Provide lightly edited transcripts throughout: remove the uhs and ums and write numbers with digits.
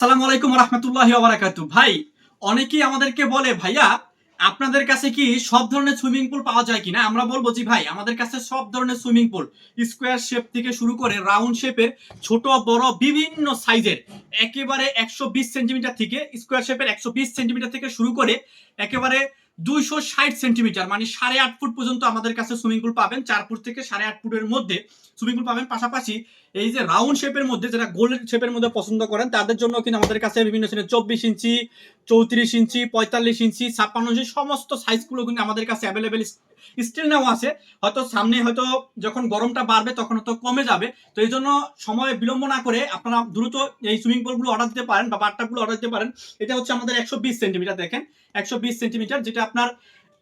আসসালামু আলাইকুম রহমতুল্লাহি ওয়া বারাকাতুহু। ভাই, অনেকেই আমাদেরকে বলে ভাইয়া আপনাদের কাছে কি সব ধরনের সুইমিং পুল পাওয়া যায় কিনা। আমরা বলবো জি ভাই, আমাদের কাছে সব ধরনের সুইমিং পুল, স্কোয়ার শেপ থেকে শুরু করে রাউন্ড শেপের, ছোট বড় বিভিন্ন সাইজের, একেবারে 120 সেন্টিমিটার থেকে স্কোয়ার শেপের 120 সেন্টিমিটার থেকে শুরু করে একেবারে 260 সেন্টিমিটার মানে 8.5 ফুট পর্যন্ত আমাদের কাছে সুইমিং পুল পাবেন। 4 ফুট থেকে 8.5 ফুটের মধ্যে সুইমিং পুল পাবেন। পাশাপাশি এই যে রাউন্ড শেপের মধ্যে, যারা গোল শেপের মধ্যে পছন্দ করেন তাদের জন্য কিন্তু আমাদের কাছে বিভিন্ন শ্রেণীর 24 ইঞ্চি, 34 ইঞ্চি, 45 ইঞ্চি, 56 ইঞ্চি সমস্ত সাইজগুলো কিন্তু আমাদের কাছে অ্যাভেলেবেল স্টিল নেওয়া আছে। হয়তো সামনে হয়তো যখন গরমটা বাড়বে তখন হয়তো কমে যাবে। তো এই জন্য সময় বিলম্ব না করে আপনারা দ্রুত এই সুইমিং পুলগুলো অর্ডার দিতে পারেন বা বাথটাবগুলো অর্ডার দিতে পারেন। এটা হচ্ছে আমাদের 120 সেন্টিমিটার, দেখেন 120 সেন্টিমিটার, যেটা আপনার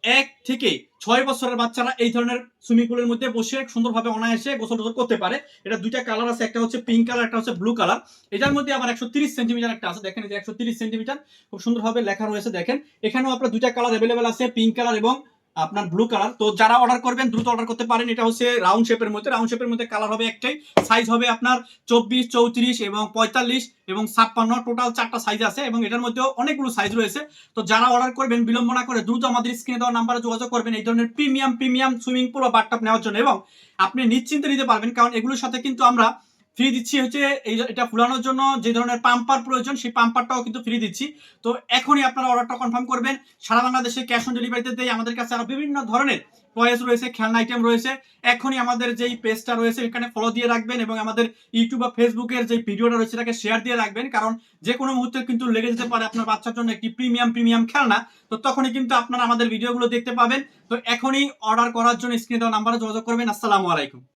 1 থেকে 6 বছরের বাচ্চারা এই ধরনের সুইমিং পুলের মধ্যে বসে সুন্দরভাবে অনায়াসে গোসল টোসল করতে পারে। এটা দুইটা কালার আছে, একটা হচ্ছে পিঙ্ক কালার, একটা হচ্ছে ব্লু কালার। এটার মধ্যে আবার 130 সেন্টিমিটার একটা আছে, দেখেন এই যে 130 সেন্টিমিটার, খুব সুন্দরভাবে লেখা রয়েছে। দেখেন এখানেও আপনার দুইটা কালার অ্যাভেলেবেল আছে, পিঙ্ক কালার এবং আপনার ব্লু কালার। তো যারা অর্ডার করবেন দ্রুত অর্ডার করতে পারেন। এটা হচ্ছে রাউন্ড শেপের মধ্যে, রাউন্ড শেপের মধ্যে কালার হবে একটাই, সাইজ হবে আপনার 24, 34 এবং 45 এবং 56, টোটাল 4টা সাইজ আছে এবং এটার মধ্যেও অনেকগুলো সাইজ রয়েছে। তো যারা অর্ডার করবেন বিলম্ব না করে দ্রুত আমাদের স্ক্রিনে দেওয়া নাম্বারে যোগাযোগ করবেন এই ধরনের প্রিমিয়াম সুইমিং পুল বা বাথটাব নেওয়ার জন্য, এবং আপনি নিশ্চিন্তে নিতে পারবেন, কারণ এগুলোর সাথে কিন্তু আমরা ফ্রি দিচ্ছি হচ্ছে এটা ফুলানোর জন্য যে ধরনের পাম্পার প্রয়োজন সেই পাম্পারটাও কিন্তু ফ্রি দিচ্ছি। তো এখনই আপনারা অর্ডারটা কনফার্ম করবেন। সারা বাংলাদেশে ক্যাশ অন ডেলিভারিতে দেয়। আমাদের কাছে আরো বিভিন্ন ধরনের টয়েস রয়েছে, খেলনা আইটেম রয়েছে। এখনই আমাদের যেই পেজটা রয়েছে এখানে ফলো দিয়ে রাখবেন এবং আমাদের ইউটিউব বা ফেসবুকের যে ভিডিওটা রয়েছে সেটাকে শেয়ার দিয়ে রাখবেন, কারণ যে কোনো মুহূর্তে কিন্তু লেগে যেতে পারে আপনার বাচ্চার জন্য একটি প্রিমিয়াম খেলনা। তো তখনই কিন্তু আপনারা আমাদের ভিডিওগুলো দেখতে পাবেন। তো এখনই অর্ডার করার জন্য স্ক্রিনে দেওয়া নাম্বারে যোগাযোগ করবেন। আসসালামু আলাইকুম।